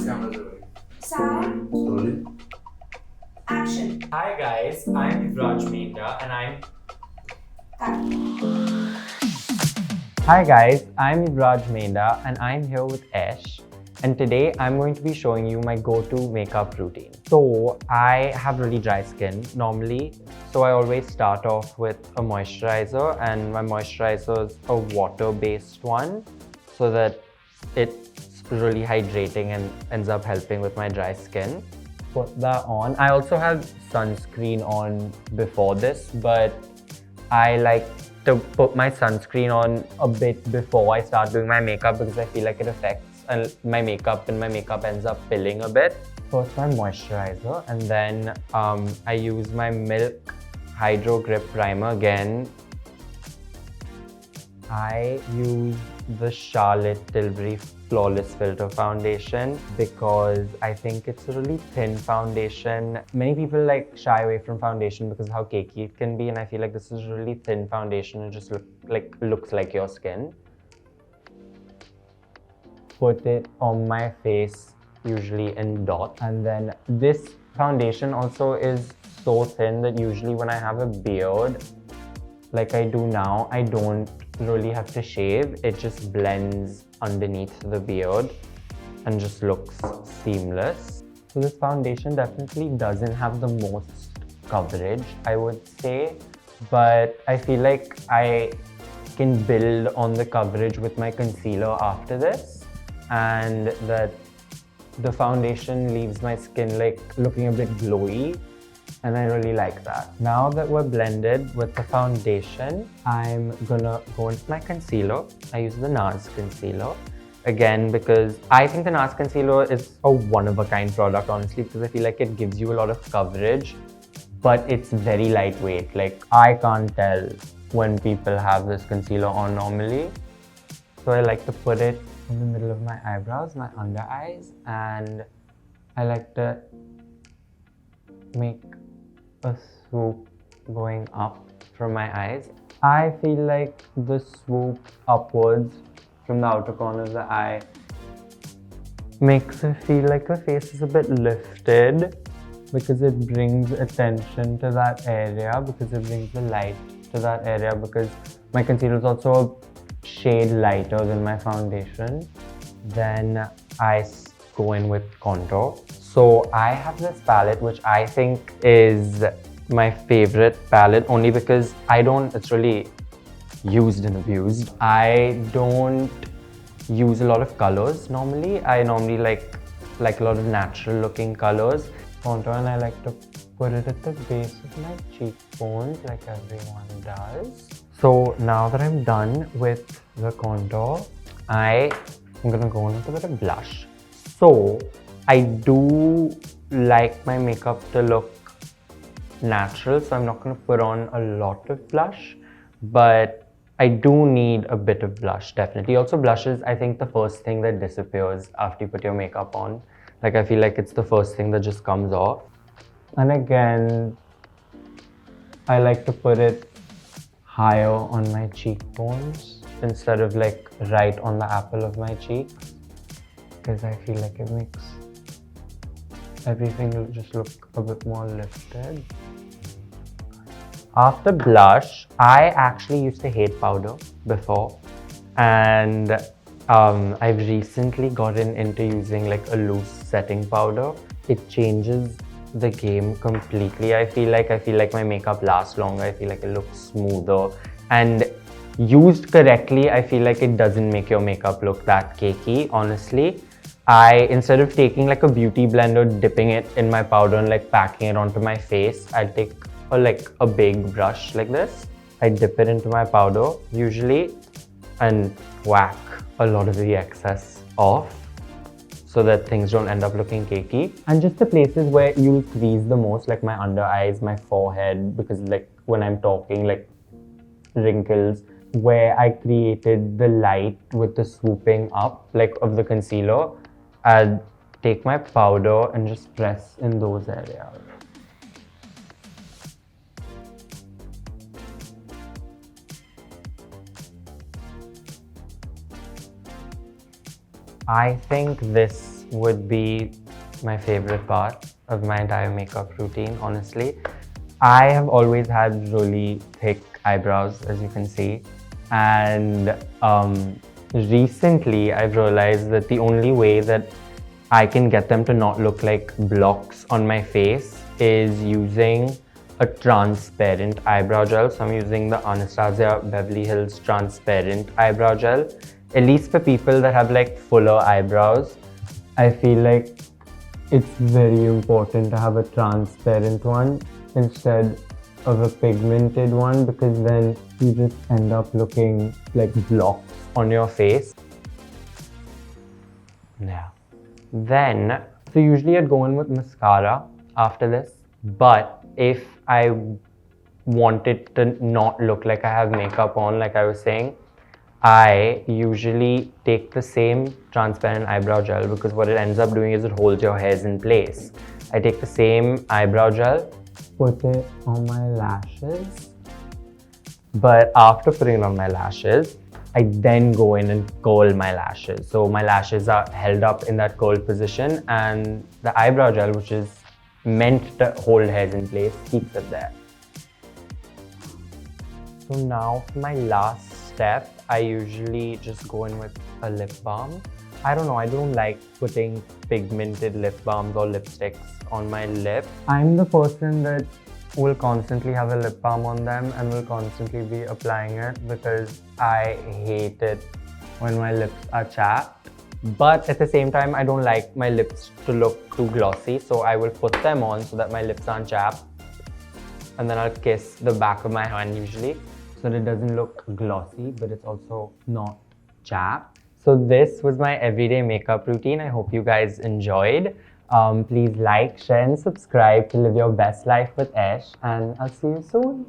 Sound. Slowly. Action. Hi guys, I'm Yuvraj Menda and I'm Hi guys, I'm Yuvraj Menda and I'm here with Aecsh, and today I'm going to be showing you my go-to makeup routine. So I have really dry skin normally, so I always start off with a moisturizer, and my moisturizer is a water-based one so that it's really hydrating and ends up helping with my dry skin. Put that on. I also have sunscreen on before this, but I like to put my sunscreen on a bit before I start doing my makeup because I feel like it affects my makeup and my makeup ends up pilling a bit. First my moisturizer, and then I use my Milk Hydro Grip Primer again. I use the Charlotte Tilbury Flawless Filter Foundation because I think it's a really thin foundation. Many people like shy away from foundation because of how cakey it can be, and I feel like this is a really thin foundation. It just looks like your skin. Put it on my face, usually in dots. And then this foundation also is so thin that usually when I have a beard, like I do now, I don't really have to shave. It just blends underneath the beard and just looks seamless. So this foundation definitely doesn't have the most coverage, I would say, but I feel like I can build on the coverage with my concealer after this, and that the foundation leaves my skin like looking a bit glowy, and I really like that. Now that we're blended with the foundation, I'm gonna go into my concealer. I use the NARS concealer again because I think the NARS concealer is a one-of-a-kind product, honestly, because I feel like it gives you a lot of coverage, but it's very lightweight. Like, I can't tell when people have this concealer on normally. So I like to put it in the middle of my eyebrows, my under eyes, and I like to make a swoop going up from my eyes. I feel like the swoop upwards from the outer corner of the eye makes it feel like the face is a bit lifted because it brings attention to that area, because it brings the light to that area, because my concealer is also a shade lighter than my foundation. Then I go in with contour. So I have this palette which I think is my favorite palette only because it's really used and abused. I don't use a lot of colors normally. I normally like a lot of natural looking colors. Contour, and I like to put it at the base of my cheekbones like everyone does. So now that I'm done with the contour, I'm gonna go in with a bit of blush. So I do like my makeup to look natural, so I'm not going to put on a lot of blush, but I do need a bit of blush, definitely. Also, blush is, I think, the first thing that disappears after you put your makeup on. Like, I feel like it's the first thing that just comes off. And again, I like to put it higher on my cheekbones instead of like right on the apple of my cheek, because I feel like it makes everything just look a bit more lifted. After blush, I actually used to hate powder before, and I've recently gotten into using like a loose setting powder. It changes the game completely. I feel like my makeup lasts longer. I feel like it looks smoother, and used correctly, I feel like it doesn't make your makeup look that cakey, honestly. Instead of taking like a beauty blender, dipping it in my powder and like packing it onto my face, I'll take a big brush like this. I dip it into my powder usually and whack a lot of the excess off so that things don't end up looking cakey. And just the places where you'll crease the most, like my under eyes, my forehead, because like when I'm talking, like wrinkles, where I created the light with the swooping up like of the concealer, I'd take my powder and just press in those areas. I think this would be my favorite part of my entire makeup routine, honestly. I have always had really thick eyebrows, as you can see, and recently I've realized that the only way that I can get them to not look like blocks on my face is using a transparent eyebrow gel. So I'm using the Anastasia Beverly Hills transparent eyebrow gel. At least for people that have like fuller eyebrows, I feel like it's very important to have a transparent one instead of a pigmented one, because then you just end up looking like blocks on your face. Yeah. Then, so usually I'd go in with mascara after this, but if I wanted to not look like I have makeup on, like I was saying, I usually take the same transparent eyebrow gel, because what it ends up doing is it holds your hairs in place. I take the same eyebrow gel, put it on my lashes, but after putting it on my lashes, I then go in and curl my lashes. So my lashes are held up in that curled position, and the eyebrow gel, which is meant to hold hairs in place, keeps it there. So now for my last step, I usually just go in with a lip balm. I don't know, I don't like putting pigmented lip balms or lipsticks on my lip. I'm the person that will constantly have a lip balm on them and will constantly be applying it, because I hate it when my lips are chapped. But at the same time, I don't like my lips to look too glossy, so I will put them on so that my lips aren't chapped. And then I'll kiss the back of my hand usually, so that it doesn't look glossy, but it's also not chapped. So this was my everyday makeup routine. I hope you guys enjoyed. Please like, share and subscribe to live your best life with Aecsh, and I'll see you soon.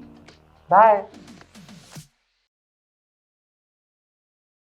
Bye.